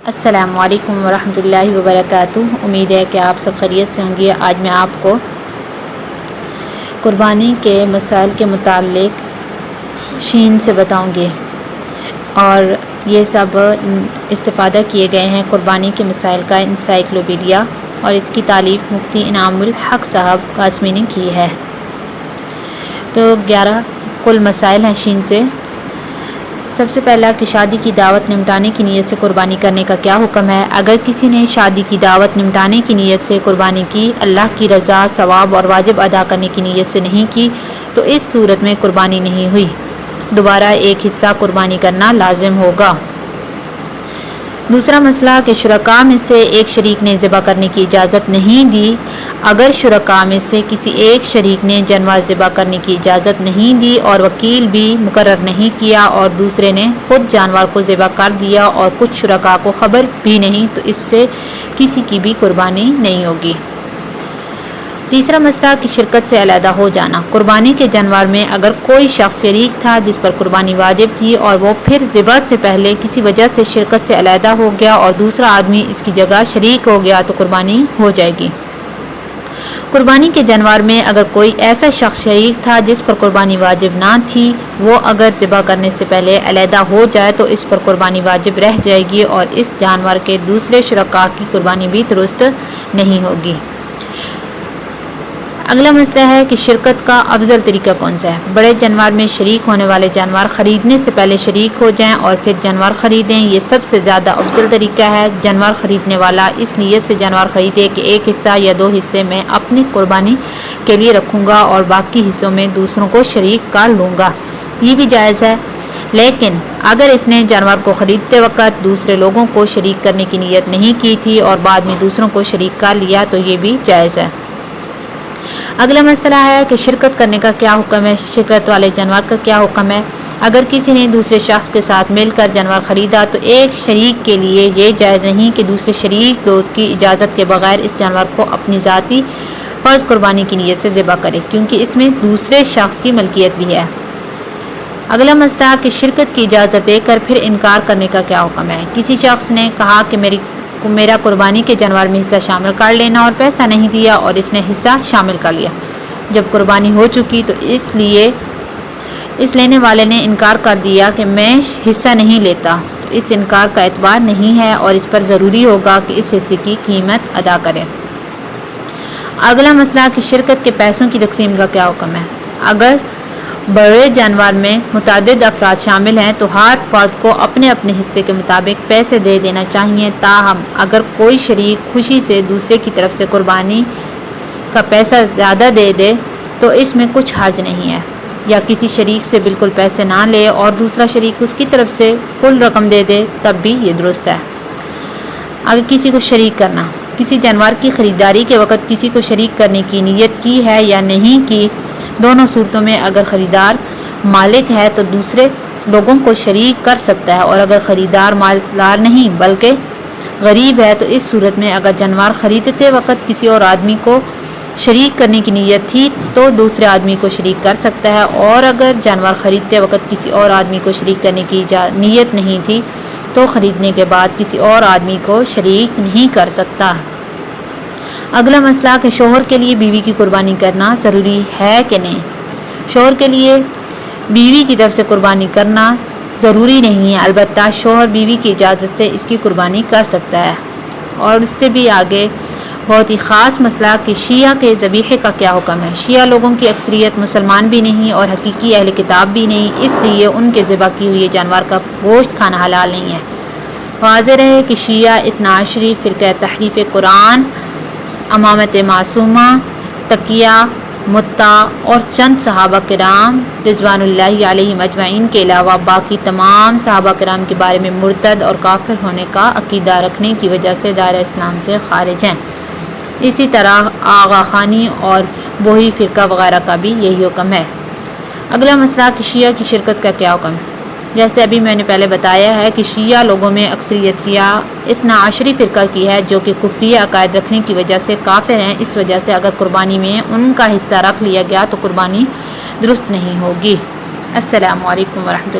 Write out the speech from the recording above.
السلام علیکم ورحمۃ اللہ وبرکاتہ۔ امید ہے کہ آپ سب خیریت سے ہوں گے۔ آج میں آپ کو قربانی کے مسائل کے متعلق شین سے بتاؤں گی، اور یہ سب استفادہ کیے گئے ہیں قربانی کے مسائل کا انسائکلوپیڈیا، اور اس کی تالیف مفتی انعام الحق صاحب قاسمی نے کی ہے۔ تو 11 کل مسائل ہیں شین سے۔ سب سے پہلا کہ شادی کی دعوت نمٹانے کی نیت سے قربانی کرنے کا کیا حکم ہے۔ اگر کسی نے شادی کی دعوت نمٹانے کی نیت سے قربانی کی، اللہ کی رضا، ثواب اور واجب ادا کرنے کی نیت سے نہیں کی، تو اس صورت میں قربانی نہیں ہوئی، دوبارہ ایک حصہ قربانی کرنا لازم ہوگا۔ دوسرا مسئلہ کہ شرکاء میں سے ایک شریک نے ذبح کرنے کی اجازت نہیں دی۔ اگر شرکاء میں سے کسی ایک شریک نے جانور ذبح کرنے کی اجازت نہیں دی اور وکیل بھی مقرر نہیں کیا، اور دوسرے نے خود جانور کو ذبح کر دیا اور کچھ شرکاء کو خبر بھی نہیں، تو اس سے کسی کی بھی قربانی نہیں ہوگی۔ تیسرا مسئلہ کہ شرکت سے علیحدہ ہو جانا۔ قربانی کے جانور میں اگر کوئی شخص شریک تھا جس پر قربانی واجب تھی، اور وہ پھر ذبح سے پہلے کسی وجہ سے شرکت سے علیحدہ ہو گیا اور دوسرا آدمی اس کی جگہ شریک ہو گیا، تو قربانی ہو جائے گی۔ قربانی کے جانور میں اگر کوئی ایسا شخص شریک تھا جس پر قربانی واجب نہ تھی، وہ اگر ذبح کرنے سے پہلے علیحدہ ہو جائے تو اس پر قربانی واجب رہ جائے گی، اور اس جانور کے دوسرے شرکاء کی قربانی بھی درست نہیں ہوگی۔ اگلا مسئلہ ہے کہ شرکت کا افضل طریقہ کون سا ہے۔ بڑے جانور میں شریک ہونے والے جانور خریدنے سے پہلے شریک ہو جائیں اور پھر جانور خریدیں، یہ سب سے زیادہ افضل طریقہ ہے۔ جانور خریدنے والا اس نیت سے جانور خریدے کہ ایک حصہ یا 2 حصے میں اپنی قربانی کے لیے رکھوں گا اور باقی حصوں میں دوسروں کو شریک کر لوں گا، یہ بھی جائز ہے۔ لیکن اگر اس نے جانور کو خریدتے وقت دوسرے لوگوں کو شریک کرنے کی نیت نہیں کی تھی اور بعد میں دوسروں کو شریک کر لیا، تو یہ بھی جائز ہے۔ اگلا مسئلہ ہے کہ شرکت کرنے کا کیا حکم ہے، شرکت والے جانور کا کیا حکم ہے۔ اگر کسی نے دوسرے شخص کے ساتھ مل کر جانور خریدا، تو ایک شریک کے لیے یہ جائز نہیں کہ دوسرے شریک دوست کی اجازت کے بغیر اس جانور کو اپنی ذاتی فرض قربانی کی نیت سے ذبح کرے، کیونکہ اس میں دوسرے شخص کی ملکیت بھی ہے۔ اگلا مسئلہ کہ شرکت کی اجازت دے کر پھر انکار کرنے کا کیا حکم ہے۔ کسی شخص نے کہا کہ میرا قربانی کے جانور میں حصہ شامل کر لینا، اور پیسہ نہیں دیا اور اس نے حصہ شامل کر لیا۔ جب قربانی ہو چکی تو اس لینے والے نے انکار کر دیا کہ میں حصہ نہیں لیتا، تو اس انکار کا اعتبار نہیں ہے اور اس پر ضروری ہوگا کہ اس حصے کی قیمت ادا کرے۔ اگلا مسئلہ کہ شرکت کے پیسوں کی تقسیم کا کیا حکم ہے۔ اگر بڑے جانور میں متعدد افراد شامل ہیں تو ہر فرد کو اپنے اپنے حصے کے مطابق پیسے دے دینا چاہیے۔ تاہم اگر کوئی شریک خوشی سے دوسرے کی طرف سے قربانی کا پیسہ زیادہ دے دے تو اس میں کچھ حرج نہیں ہے، یا کسی شریک سے بالکل پیسے نہ لے اور دوسرا شریک اس کی طرف سے کل رقم دے دے، تب بھی یہ درست ہے۔ اگر کسی کو شریک کرنا، کسی جانور کی خریداری کے وقت کسی کو شریک کرنے کی نیت کی ہے یا نہیں کی، دونوں صورتوں میں اگر خریدار مالک ہے تو دوسرے لوگوں کو شریک کر سکتا ہے، اور اگر خریدار مالدار نہیں بلکہ غریب ہے تو اس صورت میں اگر جانور خریدتے وقت کسی اور آدمی کو شریک کرنے کی نیت تھی تو دوسرے آدمی کو شریک کر سکتا ہے، اور اگر جانور خریدتے وقت کسی اور آدمی کو شریک کرنے کی نیت نہیں تھی تو خریدنے کے بعد کسی اور آدمی کو شریک نہیں کر سکتا۔ اگلا مسئلہ کہ شوہر کے لیے بیوی کی قربانی کرنا ضروری ہے کہ نہیں۔ شوہر کے لیے بیوی کی طرف سے قربانی کرنا ضروری نہیں ہے، البتہ شوہر بیوی کی اجازت سے اس کی قربانی کر سکتا ہے۔ اور اس سے بھی آگے بہت ہی خاص مسئلہ کہ شیعہ کے ذبیحے کا کیا حکم ہے۔ شیعہ لوگوں کی اکثریت مسلمان بھی نہیں اور حقیقی اہل کتاب بھی نہیں، اس لیے ان کے ذبح کی ہوئی جانور کا گوشت کھانا حلال نہیں ہے۔ واضح رہے کہ شیعہ اثنا عشری فرقہ تحریف قرآن، امامت معصومہ، تقیہ، متع اور چند صحابہ کرام رضوان اللہ علیہم اجمعین کے علاوہ باقی تمام صحابہ کرام کے بارے میں مرتد اور کافر ہونے کا عقیدہ رکھنے کی وجہ سے دائرہ اسلام سے خارج ہیں۔ اسی طرح آغا خانی اور بوہری فرقہ وغیرہ کا بھی یہی حکم ہے۔ اگلا مسئلہ کہ شیعہ کی شرکت کا کیا حکم ہے۔ جیسے ابھی میں نے پہلے بتایا ہے کہ شیعہ لوگوں میں اکثریت شیعہ اثنا عشری فرقہ کی ہے، جو کہ کفری عقائد رکھنے کی وجہ سے کافر ہیں۔ اس وجہ سے اگر قربانی میں ان کا حصہ رکھ لیا گیا تو قربانی درست نہیں ہوگی۔ السلام علیکم ورحمۃ اللہ۔